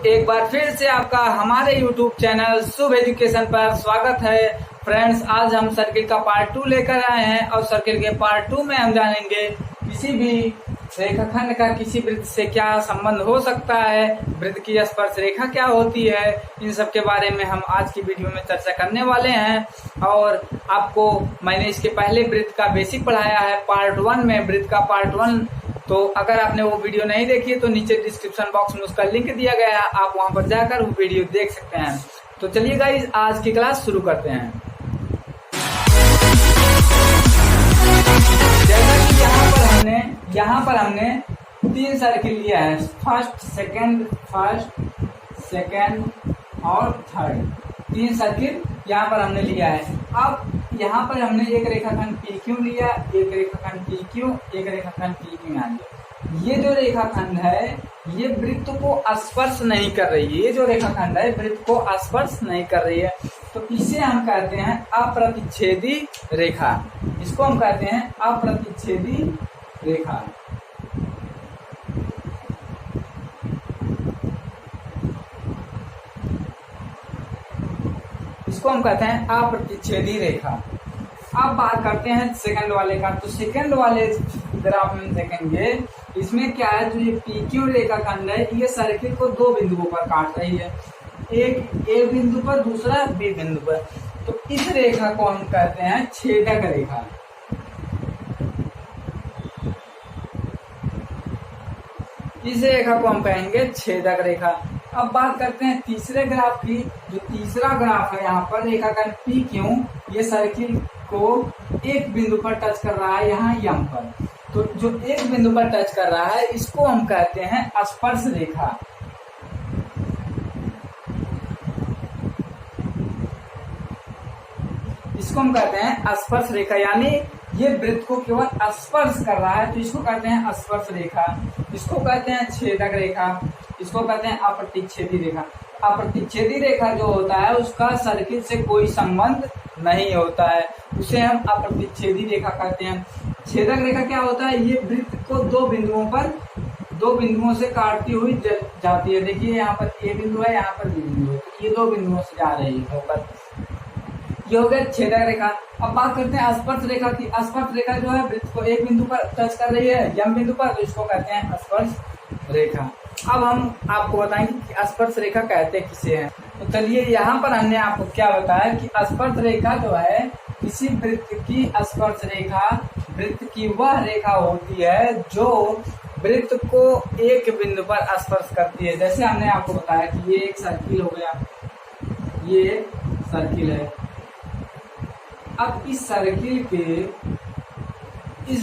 एक बार फिर से आपका हमारे YouTube चैनल शुभ एजुकेशन पर स्वागत है। फ्रेंड्स, आज हम सर्किल का पार्ट 2 लेकर आए हैं और सर्किल के पार्ट 2 में हम जानेंगे किसी भी रेखाखंड का किसी वृत्त से क्या संबंध हो सकता है, वृत्त की स्पर्श रेखा क्या होती है, इन सब के बारे में हम आज की वीडियो में चर्चा करने वाले हैं। और आपको मैंने इसके पहले वृत्त का बेसिक पढ़ाया है पार्ट 1 में, वृत्त का पार्ट 1। तो अगर आपने वो वीडियो नहीं देखी तो नीचे डिस्क्रिप्शन बॉक्स में उसका लिंक दिया गया है, आप वहां पर जाकर वो वीडियो देख सकते हैं। तो चलिए गाइस, आज की क्लास शुरू करते हैं। जैसा कि यहाँ पर हमने 3 सर्किल लिया है, फर्स्ट, सेकंड और थर्ड। 3 सर्किल यहाँ पर हमने लिया है। अब यहाँ पर हमने एक रेखाखंड PQ लिया, एक रेखाखंड PQ, एक रेखाखंड PQ यहाँ लिया। ये जो रेखाखंड है ये वृत्त को स्पर्श नहीं कर रही है, ये जो रेखाखंड है वृत्त को स्पर्श नहीं कर रही है, तो इसे हम कहते हैं अप्रतिच्छेदी रेखा। इसको हम कहते हैं अप्रतिच्छेदी रेखा। इसको हम कहते हैं अप्रतिच्छेदी रेखा। अब बात करते हैं सेकंड वाले का। तो सेकंड वाले ग्राफ में देखेंगे, इसमें क्या है, जो ये PQ रेखाखंड है ये सर्किल को 2 बिंदुओं पर काट रही है, एक A बिंदु पर, दूसरा B बिंदु पर। तो इस रेखा को हम कहते हैं छेदक रेखा। इस रेखा को हम कहेंगे छेदक रेखा। अब बात करते हैं तीसरे ग्राफ की। जो तीसरा ग्राफ है यहाँ पर रेखाखंड PQ, ये सर्किल को एक बिंदु पर टच कर रहा है, यहाँ M पर। तो जो एक बिंदु पर टच कर रहा है इसको हम कहते हैं स्पर्श रेखा। इसको हम कहते हैं स्पर्श रेखा, यानी ये वृत्त को केवल स्पर्श कर रहा है, तो इसको कहते हैं स्पर्श रेखा। इसको कहते हैं छेदक रेखा, इसको कहते हैं अप्रतिच्छेदी रेखा। अप्रतिच्छेदी रेखा जो होता है उसका सर्किल से कोई संबंध नहीं होता है, उसे हम अप्रतिच्छेदी रेखा कहते हैं। छेदक रेखा क्या होता है, ये वृत्त को 2 बिंदुओं से काटती हुई जाती है। देखिए यहाँ पर A बिंदु है, यहाँ पर B बिंदु है, तो ये 2 बिंदुओं से जा रही है होकर, ये हो गया छेदक रेखा। अब बात करते हैं स्पर्श रेखा की। स्पर्श रेखा जो है वृत्त को एक बिंदु पर टच कर रही है, M बिंदु पर, तो इसको कहते हैं स्पर्श रेखा। अब हम आपको बताएंगे कि स्पर्श रेखा कहते किसे हैं। तो चलिए, यहाँ पर हमने आपको क्या बताया कि स्पर्श रेखा जो है किसी वृत्त की स्पर्श रेखा, वृत्त की वह रेखा होती है जो वृत्त को एक बिंदु पर स्पर्श करती है। जैसे हमने आपको बताया कि ये एक सर्किल हो गया, ये एक सर्किल है। अब इस सर्किल के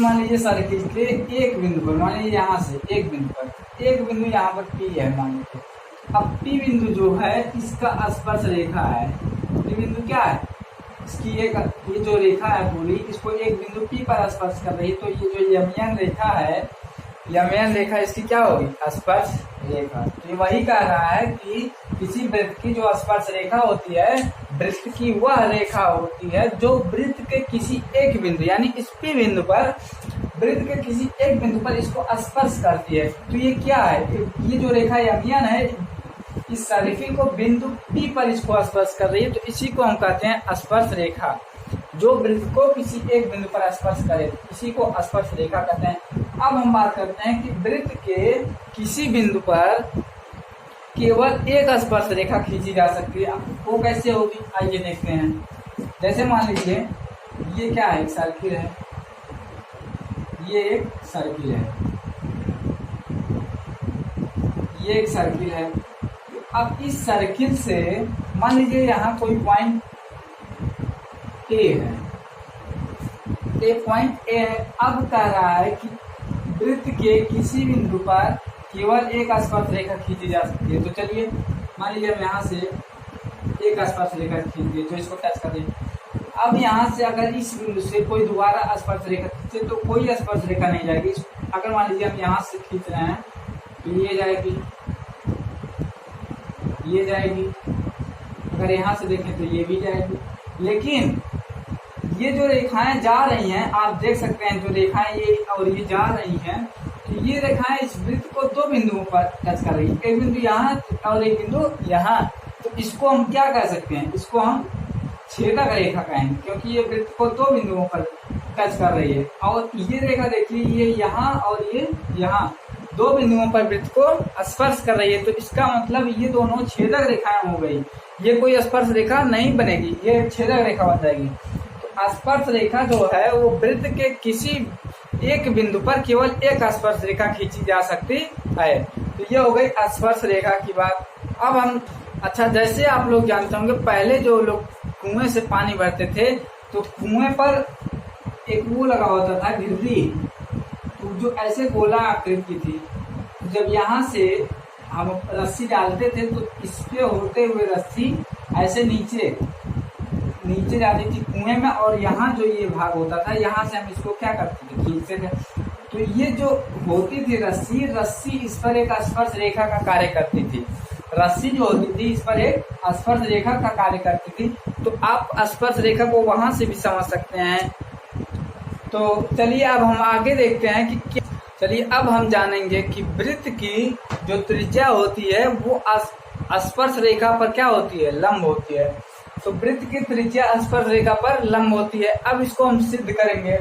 मान लीजिए सर्किल के एक बिंदु पर, मान लीजिए यहाँ से एक बिंदु पर, एक बिंदु यहाँ पर P है मान लीजिए। अब P बिंदु जो है इसका स्पर्श रेखा है। P बिंदु क्या है, इसकी ये जो रेखा है पूरी, इसको एक बिंदु P पर स्पर्श कर रही है। तो ये जो यमयन रेखा है, यमयन रेखा इसकी क्या होगी, स्पर्श रेखा। तो ये वही कह रहा है कि किसी वृत्त की जो स्पर्श रेखा होती है, वृत्त की वह रेखा होती है जो वृत्त के किसी एक बिंदु, यानी इस P बिंदु पर, वृत्त के किसी एक बिंदु पर इसको स्पर्श करती है। तो ये क्या है, ये जो रेखा यमयन है इस सर्किल को बिंदु P पर इसको स्पर्श कर रही है, तो इसी को हम कहते हैं स्पर्श रेखा। जो वृत्त को किसी एक बिंदु पर स्पर्श करे इसी को स्पर्श रेखा कहते हैं। अब हम बात करते हैं कि वृत्त के किसी बिंदु पर केवल एक स्पर्श रेखा खींची जा सकती है। वो कैसे होगी, आइए देखते हैं। जैसे मान लीजिए ये क्या है, एक सर्किल है, ये एक सर्किल है, ये एक सर्किल है। अब इस सर्किल से मान लीजिए यहाँ कोई पॉइंट A है, एक पॉइंट A है। अब कह रहा है कि वृत्त के किसी बिंदु पर केवल एक स्पर्श रेखा खींची जा सकती है। तो चलिए, मान लीजिए हम यहाँ से एक स्पर्श रेखा खींच दिए जो इसको टच कर रही है। अब यहाँ से अगर इस बिंदु से कोई दोबारा स्पर्श रेखा खींचे तो कोई स्पर्श रेखा नहीं जाएगी। अगर मान लीजिए हम यहाँ से खींच रहे हैं तो ये जाएगी, ये जाएगी। अगर यहाँ से देखें तो ये भी जाएगी। लेकिन ये जो रेखाएं जा रही हैं, आप देख सकते हैं जो रेखाएं ये और ये जा रही हैं, तो ये रेखाएं इस वृत्त को दो बिंदुओं पर टच कर रही है, एक बिंदु यहाँ और एक बिंदु यहाँ। तो इसको हम क्या कह सकते हैं, इसको हम छेदक रेखा कहेंगे, क्योंकि ये वृत्त को दो बिंदुओं पर टच कर रही है। और ये रेखा देखिए, ये यहाँ और ये यहाँ, दो बिंदुओं पर वृत्त को स्पर्श कर रही है। तो इसका मतलब ये दोनों छेदक रेखाएं हो गई, ये कोई स्पर्श रेखा नहीं बनेगी, ये छेदक रेखा बन जाएगी। तो स्पर्श रेखा जो है वो वृत्त के किसी एक बिंदु पर केवल एक स्पर्श रेखा खींची जा सकती है। तो ये हो गई स्पर्श रेखा की बात। अब हम, अच्छा, जैसे आप लोग जानते होंगे, पहले जो लोग कुएं से पानी भरते थे तो कुएं पर एक वो लगा होता था, गिररी, तो जो ऐसे गोला आकृति की थी। जब यहाँ से हम रस्सी डालते थे तो इस पे होते हुए रस्सी ऐसे नीचे जाती थी कुएं में, और यहाँ जो ये भाग होता था, यहाँ से हम इसको क्या करते थे, खींचते थे। तो ये जो होती थी रस्सी इस पर एक स्पर्श रेखा का कार्य करती थी। रस्सी जो होती थी इस पर एक स्पर्श रेखा का कार्य करती थी। तो आप स्पर्श रेखा को वहां से भी समझ सकते हैं। तो चलिए अब हम आगे देखते हैं कि चलिए अब हम जानेंगे कि वृत्त की जो त्रिज्या होती है वो स्पर्श रेखा पर क्या होती है, लंब होती है। तो वृत्त की त्रिज्या स्पर्श रेखा पर लंब होती है। अब इसको हम सिद्ध करेंगे।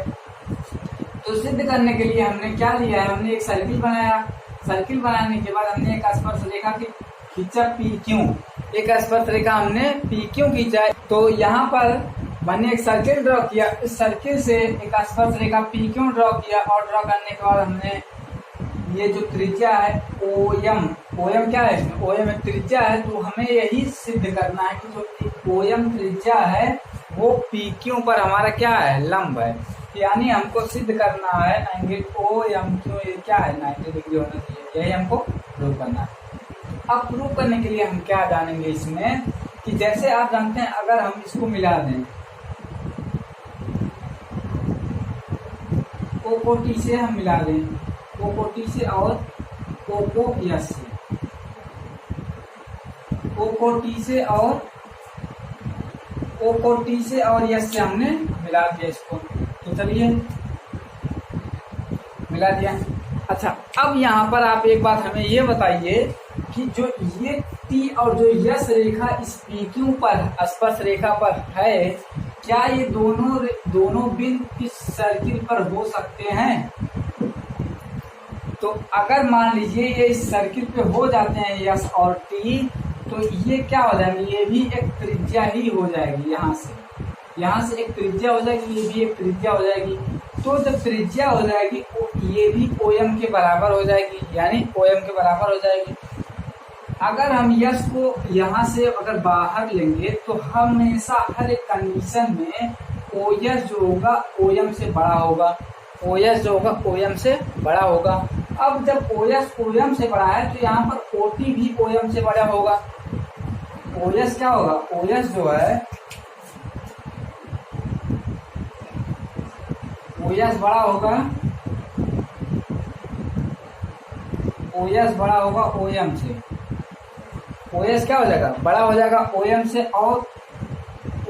तो सिद्ध करने के लिए हमने क्या लिया है, हमने एक सर्किल बनाया। सर्किल बनाने के बाद हमने एक स्पर्श रेखा की खींचा PQ, एक स्पर्श रेखा हमने PQ खींचा। तो यहाँ पर मैंने एक सर्किल ड्रॉ किया, इस सर्किल से एक स्पर्श रेखा PQ ड्रॉ किया, और ड्रॉ करने के बाद हमने ये जो त्रिज्या है OM क्या है, इसमें OM एक त्रिज्या है। तो हमें यही सिद्ध करना है कि जो OM त्रिज्या है वो PQ पर हमारा क्या है, लंब है। यानी हमको सिद्ध करना है एंगल OMQ ये क्या है, 90 डिग्री होना चाहिए, यही हमको प्रूव करना है। अब प्रूव करने के लिए हम क्या जानेंगे इसमें, कि जैसे आप जानते हैं अगर हम इसको मिला दें, O को T से हम मिला दें, O को T से और O को S से, O को T से और O को T से और S से हमने मिला दिया इसको। तो चलिए मिला दिया। अच्छा, अब यहाँ पर आप एक बात हमें ये बताइए कि जो ये T और जो S रेखा इस PQ पर स्पर्श रेखा पर है, क्या ये दोनों बिंदु इस सर्किल पर हो सकते हैं? तो अगर मान लीजिए ये इस सर्किल पे हो जाते हैं S और T, तो ये क्या हो जाएंगे, ये भी एक त्रिज्या ही हो जाएगी। यहाँ से एक त्रिज्या हो जाएगी, ये भी एक त्रिज्या हो जाएगी। तो जब त्रिज्या हो जाएगी ये भी OM के बराबर हो जाएगी, यानी OM के बराबर हो जाएगी। अगर हम यश को यहाँ से अगर बाहर लेंगे तो हमेशा हर एक कंडीशन में OS जो होगा OM से बड़ा होगा, OS जो होगा OM से बड़ा होगा। अब जब OS OM से बड़ा है तो यहाँ पर OT भी OM से बड़ा होगा। OS क्या होगा, OS जो है OS बड़ा होगा, OS बड़ा होगा OM से। OS क्या हो जाएगा, बड़ा हो जाएगा OM से, और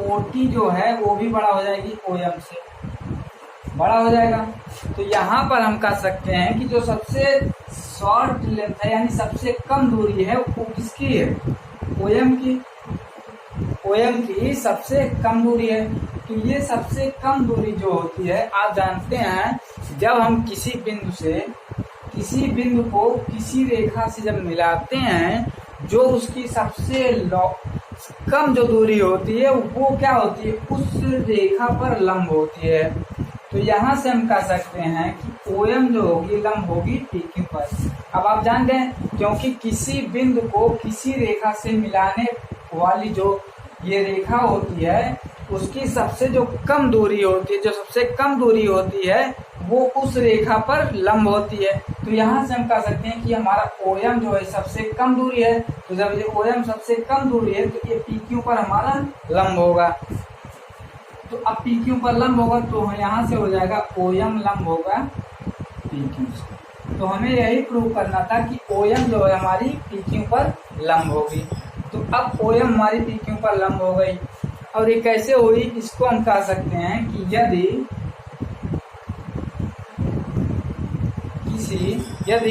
OT जो है वो भी बड़ा हो जाएगी OM से, बड़ा हो जाएगा। तो यहाँ पर हम कह सकते हैं कि जो सबसे शॉर्ट लेंथ है यानी सबसे कम दूरी है वो किसकी है, OM की सबसे कम दूरी है। तो ये सबसे कम दूरी जो होती है, आप जानते हैं जब हम किसी बिंदु को किसी रेखा से जब मिलाते हैं, जो उसकी सबसे कम जो दूरी होती है वो क्या होती है, उस रेखा पर लंब होती है। तो यहाँ से हम कह सकते हैं कि OM जो होगी लंब होगी PQ पर। अब आप जानते हैं क्योंकि किसी बिंदु को किसी रेखा से मिलाने वाली जो ये रेखा होती है उसकी सबसे जो कम दूरी होती है, जो सबसे कम दूरी होती है वो उस रेखा पर लंब होती है। तो यहाँ से हम कह सकते हैं कि हमारा OM जो है सबसे कम दूरी है। तो जब ये OM सबसे कम दूरी है तो ये PQ पर हमारा लंब होगा। तो अब PQ पर लंब होगा तो यहाँ से हो जाएगा OM लंब होगा PQ से। तो हमें यही प्रूव करना था कि OM जो है हमारी PQ पर लंब होगी। तो अब OM हमारी PQ पर लंब हो गई। और ये कैसे हुई, इसको हम कह सकते हैं कि यदि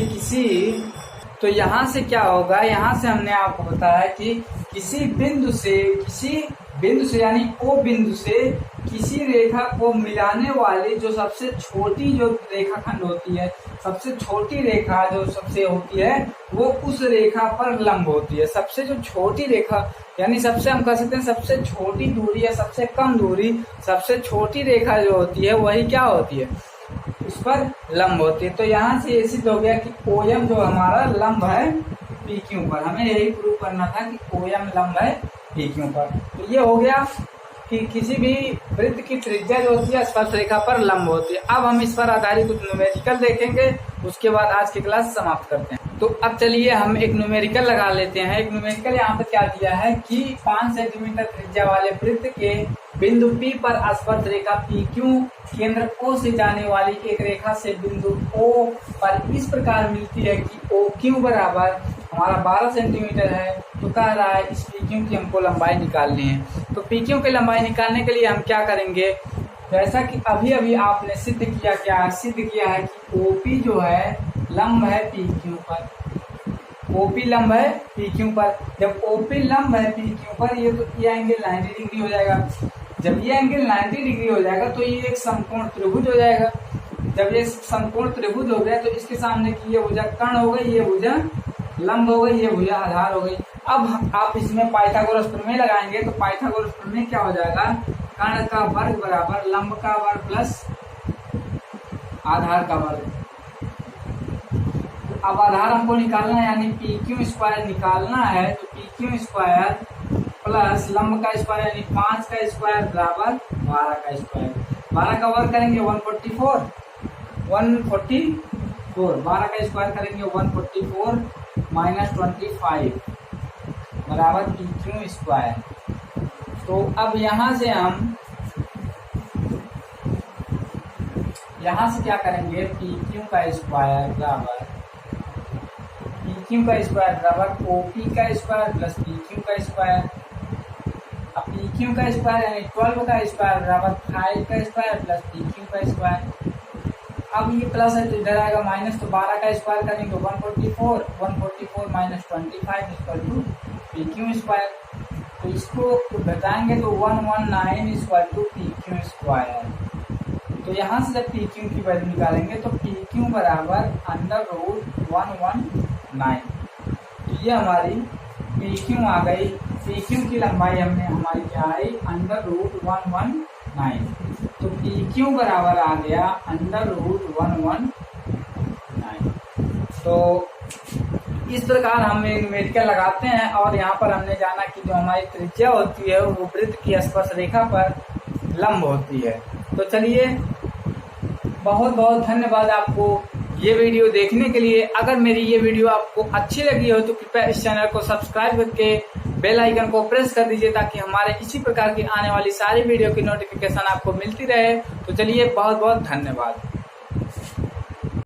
किसी तो यहाँ से क्या होगा, यहाँ से हमने आपको बताया कि किसी बिंदु से यानी ओ बिंदु से किसी रेखा को मिलाने वाली जो सबसे छोटी जो रेखाखंड होती है, सबसे छोटी रेखा जो सबसे होती है वो उस रेखा पर लंब होती है। सबसे जो छोटी रेखा यानी सबसे हम कह सकते हैं सबसे छोटी दूरी या सबसे कम दूरी, सबसे छोटी रेखा जो होती है वही क्या होती है, उस पर लंब होती है। तो यहाँ से ये सिद्ध हो गया कि OM जो हमारा लंब है PQ पर। हमें यही प्रूव करना था कि OM लंब है PQ पर। तो ये हो गया कि किसी भी वृत्त की त्रिज्या जो होती है स्पर्श रेखा पर लंब होती है। अब हम इस पर आधारित कुछ न्यूमेरिकल देखेंगे, उसके बाद आज की क्लास समाप्त करते हैं। तो अब चलिए हम एक न्यूमेरिकल लगा लेते हैं। एक न्यूमेरिकल यहाँ पर क्या दिया है कि 5 सेंटीमीटर त्रिज्या वाले वृत्त के बिंदु P पर स्पर्श रेखा PQ केंद्र O से जाने वाली एक रेखा से बिंदु O पर इस प्रकार मिलती है कि OQ बराबर हमारा 12 सेंटीमीटर है। तो कह रहा है इस PQ की हमको लंबाई निकालनी है। तो PQ की लंबाई निकालने के लिए हम क्या करेंगे, जैसा कि अभी आपने सिद्ध किया है कि OP जो है लंब है PQ पर, OP लंब है PQ पर। जब OP लंब है PQ पर ये तो ये एंगल 90 डिग्री हो जाएगा। जब ये एंगल 90 डिग्री हो जाएगा तो ये एक समकोण त्रिभुज हो जाएगा। जब ये समकोण त्रिभुज हो गया तो इसके सामने की ये भुजा कर्ण हो गई, ये भुजा लंब हो गई, ये भुजा आधार हो गई। अब आप इसमें पाइथागोरस प्रमेय लगाएंगे तो पाइथागोरस प्रमेय क्या हो जाएगा, कर्ण का वर्ग बराबर लंब का वर्ग प्लस आधार का वर्ग। अब आधार हमको निकालना है यानी PQ स्क्वायर निकालना है। तो PQ स्क्वायर प्लस लंब का स्क्वायर यानी 5 का स्क्वायर बराबर 12 का स्क्वायर। 12 का वर्ग करेंगे 144, 12 का स्क्वायर करेंगे 144 माइनस 25 बराबर PQ स्क्वायर। तो अब यहाँ से क्या करेंगे, PQ का स्क्वायर बराबर OP का स्क्वायर प्लस PQ का स्क्वायर। अब PQ का स्क्वायर यानी 12 का स्क्वायर बराबर 5 का स्क्वायर प्लस PQ का स्क्वायर। अब ये प्लस है तो इधर आएगा माइनस, तो 12 का स्क्वायर करेंगे 144 minus 25 equal to PQ square. तो इसको घटाएंगे तो 119 इक्वल टू PQ स्क्वायर। तो यहाँ से जब PQ की वैल्यू निकालेंगे तो PQ बराबर √119। तो ये हमारी PQ आ गई। PQ की लंबाई हमारी क्या आई, √119। तो PQ बराबर आ गया √119। तो इस प्रकार हम न्यूमेरिकल लगाते हैं और यहाँ पर हमने जाना कि जो हमारी त्रिज्या होती है वो वृत्त की स्पर्श रेखा पर लंब होती है। तो चलिए बहुत बहुत धन्यवाद आपको ये वीडियो देखने के लिए। अगर मेरी ये वीडियो आपको अच्छी लगी हो तो कृपया इस चैनल को सब्सक्राइब करके बेल आइकन को प्रेस कर दीजिए ताकि हमारे इसी प्रकार की आने वाली सारी वीडियो की नोटिफिकेशन आपको मिलती रहे। तो चलिए बहुत बहुत धन्यवाद।